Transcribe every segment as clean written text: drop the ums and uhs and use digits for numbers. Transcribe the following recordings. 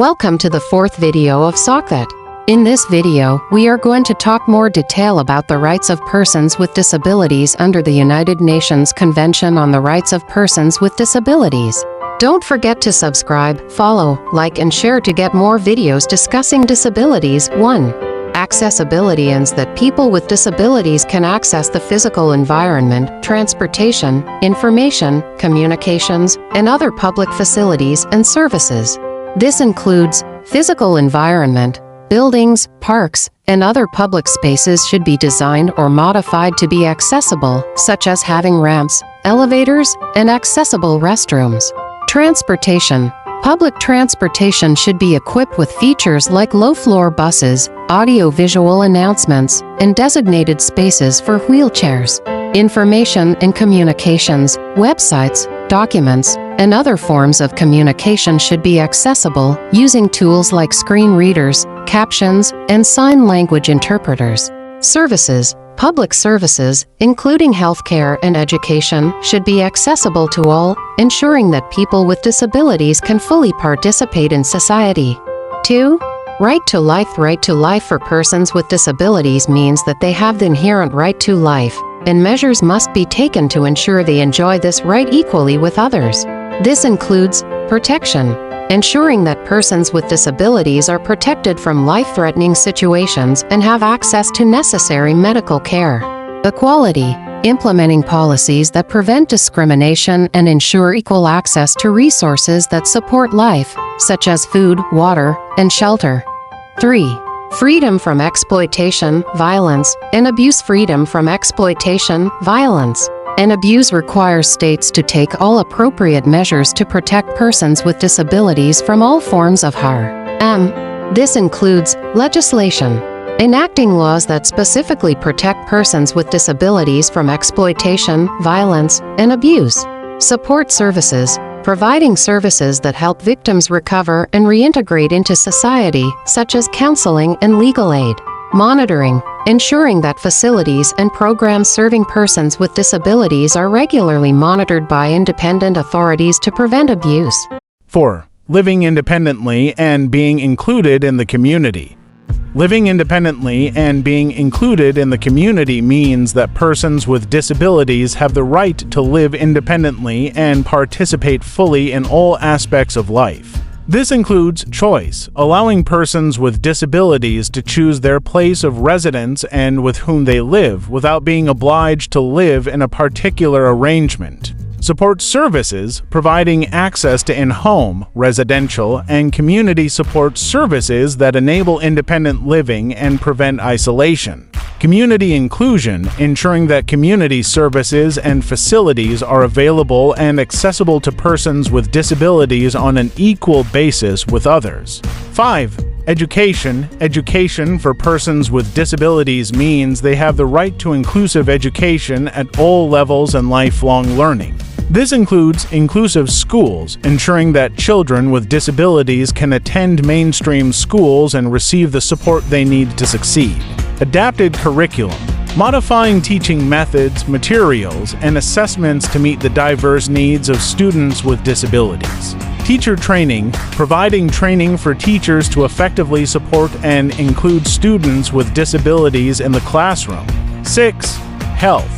Welcome to the fourth video of SOCVET. In this video, we are going to talk more detail about the rights of persons with disabilities under the United Nations Convention on the Rights of Persons with Disabilities. Don't forget to subscribe, follow, like and share to get more videos discussing disabilities. 1. Accessibility means that people with disabilities can access the physical environment, transportation, information, communications, and other public facilities and services. This includes physical environment. Buildings, parks, and other public spaces should be designed or modified to be accessible, such as having ramps, elevators, and accessible restrooms. Transportation. Public transportation should be equipped with features like low-floor buses, audio-visual announcements, and designated spaces for wheelchairs. Information and communications, websites, documents, and other forms of communication should be accessible using tools like screen readers, captions, and sign language interpreters. Services. Public services, including healthcare and education, should be accessible to all, ensuring that people with disabilities can fully participate in society. 2. Right to life. Right to life for persons with disabilities means that they have the inherent right to life, and measures must be taken to ensure they enjoy this right equally with others. This includes protection, ensuring that persons with disabilities are protected from life-threatening situations and have access to necessary medical care. Equality, implementing policies that prevent discrimination and ensure equal access to resources that support life, such as food, water, and shelter. 3. Freedom from exploitation, violence, and abuse. Freedom from exploitation, violence, and abuse requires states to take all appropriate measures to protect persons with disabilities from all forms of harm. This includes legislation, enacting laws that specifically protect persons with disabilities from exploitation, violence, and abuse. Support services, providing services that help victims recover and reintegrate into society, such as counseling and legal aid. Monitoring, ensuring that facilities and programs serving persons with disabilities are regularly monitored by independent authorities to prevent abuse. 4. Living independently and being included in the community. Living independently and being included in the community means that persons with disabilities have the right to live independently and participate fully in all aspects of life. This includes choice, allowing persons with disabilities to choose their place of residence and with whom they live without being obliged to live in a particular arrangement. Support services, providing access to in-home, residential, and community support services that enable independent living and prevent isolation. Community inclusion, ensuring that community services and facilities are available and accessible to persons with disabilities on an equal basis with others. 5. Education. Education for persons with disabilities means they have the right to inclusive education at all levels and lifelong learning. This includes inclusive schools, ensuring that children with disabilities can attend mainstream schools and receive the support they need to succeed. Adapted curriculum, modifying teaching methods, materials, and assessments to meet the diverse needs of students with disabilities. Teacher training, providing training for teachers to effectively support and include students with disabilities in the classroom. 6. Health.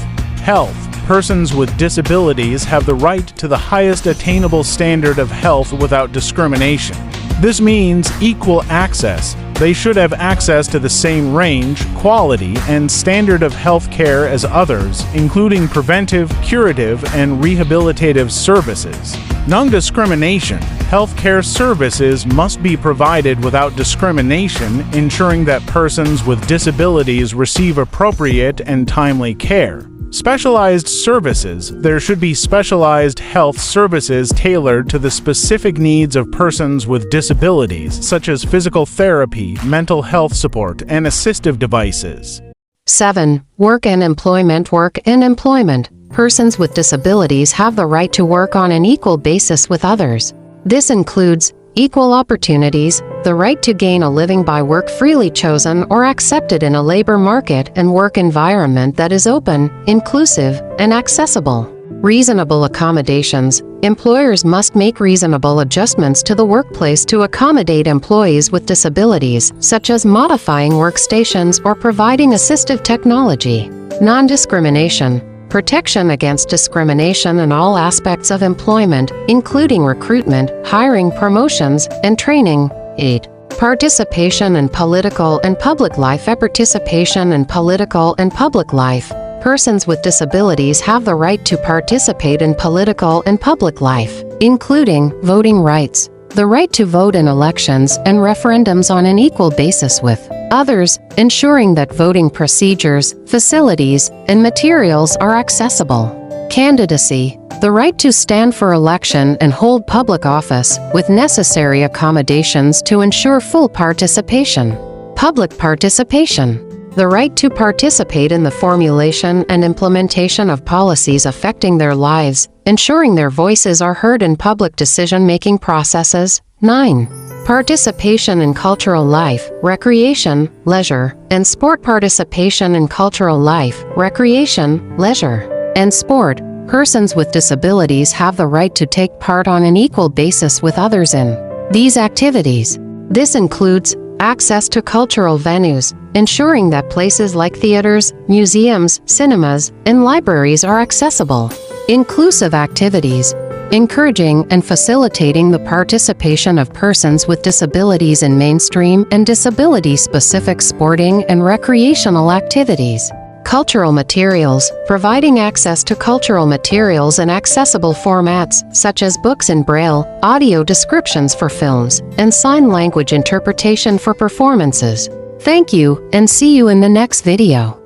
Persons with disabilities have the right to the highest attainable standard of health without discrimination. This means equal access. They should have access to the same range, quality, and standard of health care as others, including preventive, curative, and rehabilitative services. Non-discrimination. Healthcare services must be provided without discrimination, ensuring that persons with disabilities receive appropriate and timely care. Specialized services. There should be specialized health services tailored to the specific needs of persons with disabilities, such as physical therapy, mental health support, and assistive devices. 7. Work and employment. Work and employment. Persons with disabilities have the right to work on an equal basis with others. This includes equal opportunities, the right to gain a living by work freely chosen or accepted in a labor market and work environment that is open, inclusive, and accessible. Reasonable accommodations, Employers must make reasonable adjustments to the workplace to accommodate employees with disabilities, such as modifying workstations or providing assistive technology. Non-discrimination. Protection against discrimination in all aspects of employment, including recruitment, hiring, promotions, and training. 8. Participation in political and public life. Participation in political and public life. Persons with disabilities have the right to participate in political and public life, including voting rights, the right to vote in elections and referendums on an equal basis with others, ensuring that voting procedures, facilities, and materials are accessible. Candidacy. The right to stand for election and hold public office, with necessary accommodations to ensure full participation. Public participation. The right to participate in the formulation and implementation of policies affecting their lives, ensuring their voices are heard in public decision-making processes. 9. Participation in cultural life, recreation, leisure, and sport. Participation in cultural life, recreation, leisure, and sport. Persons with disabilities have the right to take part on an equal basis with others in these activities. This includes access to cultural venues, ensuring that places like theaters, museums, cinemas, and libraries are accessible. Inclusive activities. Encouraging and facilitating the participation of persons with disabilities in mainstream and disability-specific sporting and recreational activities. Cultural materials. Providing access to cultural materials in accessible formats, such as books in Braille, audio descriptions for films, and sign language interpretation for performances. Thank you, and see you in the next video.